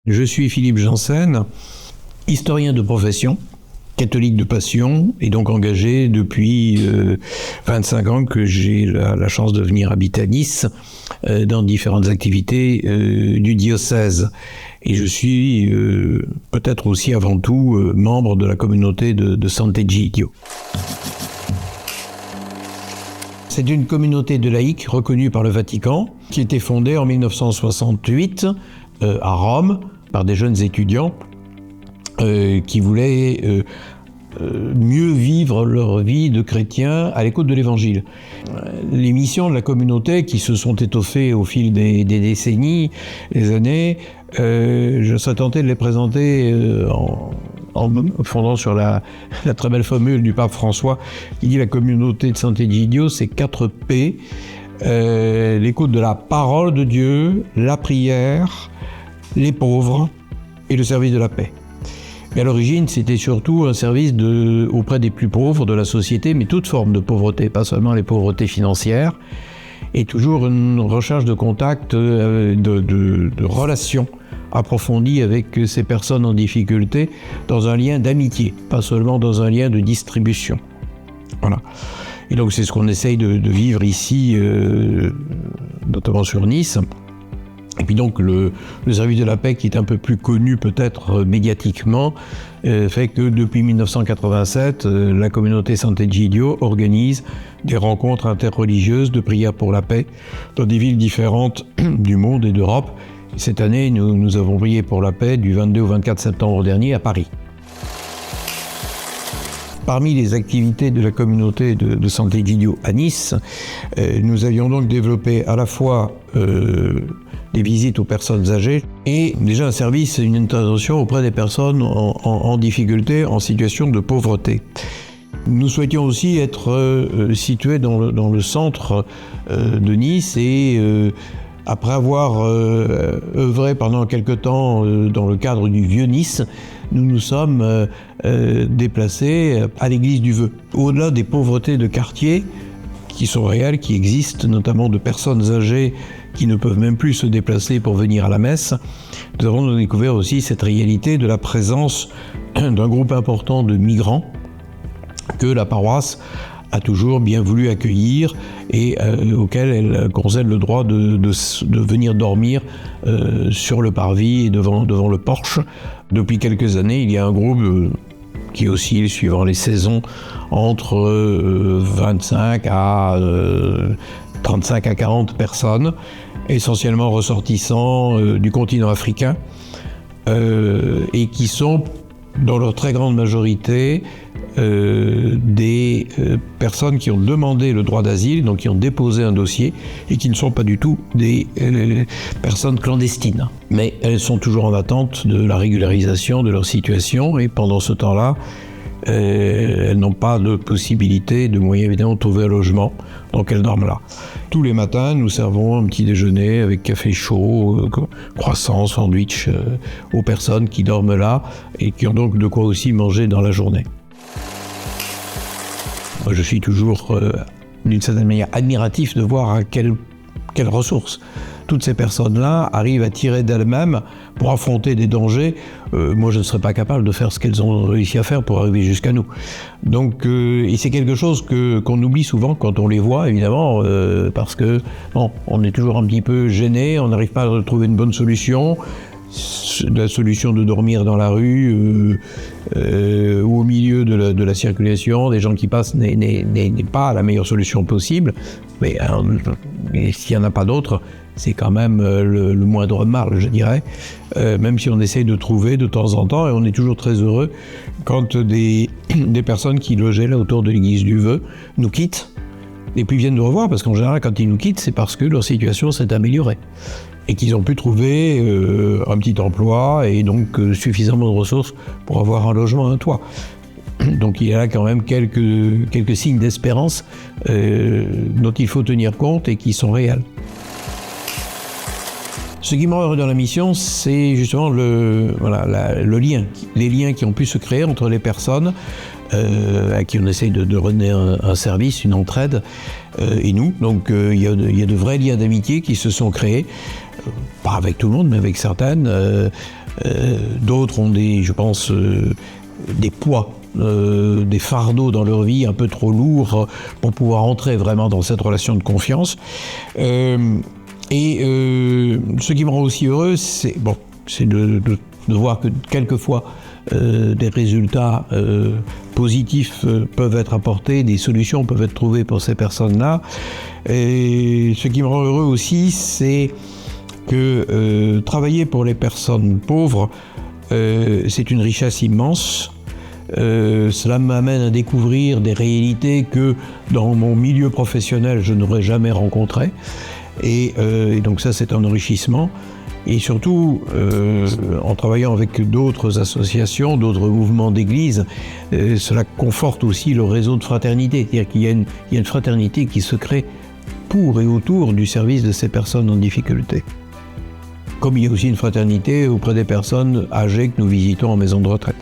Je suis Philippe Janssen, historien de profession, catholique de passion et donc engagé depuis 25 ans que j'ai la chance de venir habiter à Nice dans différentes activités du diocèse. Et je suis peut-être aussi avant tout membre de la communauté de Sant'Egidio. C'est une communauté de laïcs reconnue par le Vatican qui a été fondée en 1968 à Rome par des jeunes étudiants qui voulaient mieux vivre leur vie de chrétiens à l'écoute de l'Évangile. Les missions de la communauté qui se sont étoffées au fil des décennies, des années, je serais tenté de les présenter en fondant sur la très belle formule du pape François qui dit la communauté de Sant'Egidio, c'est 4 P, l'écoute de la parole de Dieu, la prière, les pauvres et le service de la paix. Mais à l'origine, c'était surtout un service auprès des plus pauvres de la société, mais toute forme de pauvreté, pas seulement les pauvretés financières, et toujours une recherche de contact, de relations approfondies avec ces personnes en difficulté, dans un lien d'amitié, pas seulement dans un lien de distribution. Voilà. Et donc c'est ce qu'on essaye de vivre ici, notamment sur Nice. Et puis donc le service de la paix, qui est un peu plus connu peut-être médiatiquement, fait que depuis 1987, la communauté Sant'Egidio organise des rencontres interreligieuses de prière pour la paix dans des villes différentes du monde et d'Europe. Et cette année, nous avons prié pour la paix du 22 au 24 septembre dernier à Paris. Parmi les activités de la communauté de Sant'Egidio à Nice, nous avions donc développé à la fois des visites aux personnes âgées et déjà un service, une intervention auprès des personnes en difficulté, en situation de pauvreté. Nous souhaitions aussi être situés dans le centre de Nice et après avoir œuvré pendant quelque temps dans le cadre du Vieux Nice, nous nous sommes déplacés à l'église du Vœu. Au-delà des pauvretés de quartier qui sont réelles, qui existent, notamment de personnes âgées qui ne peuvent même plus se déplacer pour venir à la messe, nous avons découvert aussi cette réalité de la présence d'un groupe important de migrants que la paroisse a toujours bien voulu accueillir et auquel elle concède le droit de venir dormir sur le parvis et devant le porche. Depuis quelques années, il y a un groupe qui oscille, suivant les saisons, entre 25 à 35 à 40 personnes, essentiellement ressortissants du continent africain, et qui sont, dans leur très grande majorité, des personnes qui ont demandé le droit d'asile, donc qui ont déposé un dossier, et qui ne sont pas du tout des personnes clandestines. Mais elles sont toujours en attente de la régularisation de leur situation, et pendant ce temps-là, elles n'ont pas de possibilité, de moyen évidemment de trouver un logement, donc elles dorment là. Tous les matins, nous servons un petit déjeuner avec café chaud, croissants, sandwich aux personnes qui dorment là et qui ont donc de quoi aussi manger dans la journée. Moi, je suis toujours, d'une certaine manière, admiratif de voir à quelle ressource toutes ces personnes-là arrivent à tirer d'elles-mêmes pour affronter des dangers. Moi, je ne serais pas capable de faire ce qu'elles ont réussi à faire pour arriver jusqu'à nous. Donc, et c'est quelque chose qu'on oublie souvent quand on les voit, évidemment, parce que bon, on est toujours un petit peu gêné, on n'arrive pas à trouver une bonne solution. La solution de dormir dans la rue ou au milieu de la circulation, des gens qui passent n'est pas la meilleure solution possible. Mais s'il n'y en a pas d'autre, c'est quand même le moindre mal, je dirais. Même si on essaye de trouver de temps en temps, et on est toujours très heureux quand des personnes qui logeaient là autour de l'église du Vœu nous quittent et puis viennent nous revoir, parce qu'en général, quand ils nous quittent, c'est parce que leur situation s'est améliorée et qu'ils ont pu trouver un petit emploi et donc suffisamment de ressources pour avoir un logement, un toit. Donc il y a là quand même quelques signes d'espérance dont il faut tenir compte et qui sont réels. Ce qui me rend heureux dans la mission, c'est justement le lien, les liens qui ont pu se créer entre les personnes à qui on essaye de donner un service, une entraide, et nous. Donc il y a de vrais liens d'amitié qui se sont créés, pas avec tout le monde, mais avec certaines, D'autres ont je pense, des poids, des fardeaux dans leur vie un peu trop lourds pour pouvoir entrer vraiment dans cette relation de confiance. Ce qui me rend aussi heureux, c'est de voir que quelquefois des résultats positifs peuvent être apportés, des solutions peuvent être trouvées pour ces personnes-là. Et ce qui me rend heureux aussi, c'est que travailler pour les personnes pauvres, c'est une richesse immense. Cela m'amène à découvrir des réalités que dans mon milieu professionnel je n'aurais jamais rencontrées. Et donc ça, c'est un enrichissement. Et surtout, en travaillant avec d'autres associations, d'autres mouvements d'église, cela conforte aussi le réseau de fraternité. C'est-à-dire qu'il y a une fraternité qui se crée pour et autour du service de ces personnes en difficulté. Comme il y a aussi une fraternité auprès des personnes âgées que nous visitons en maison de retraite.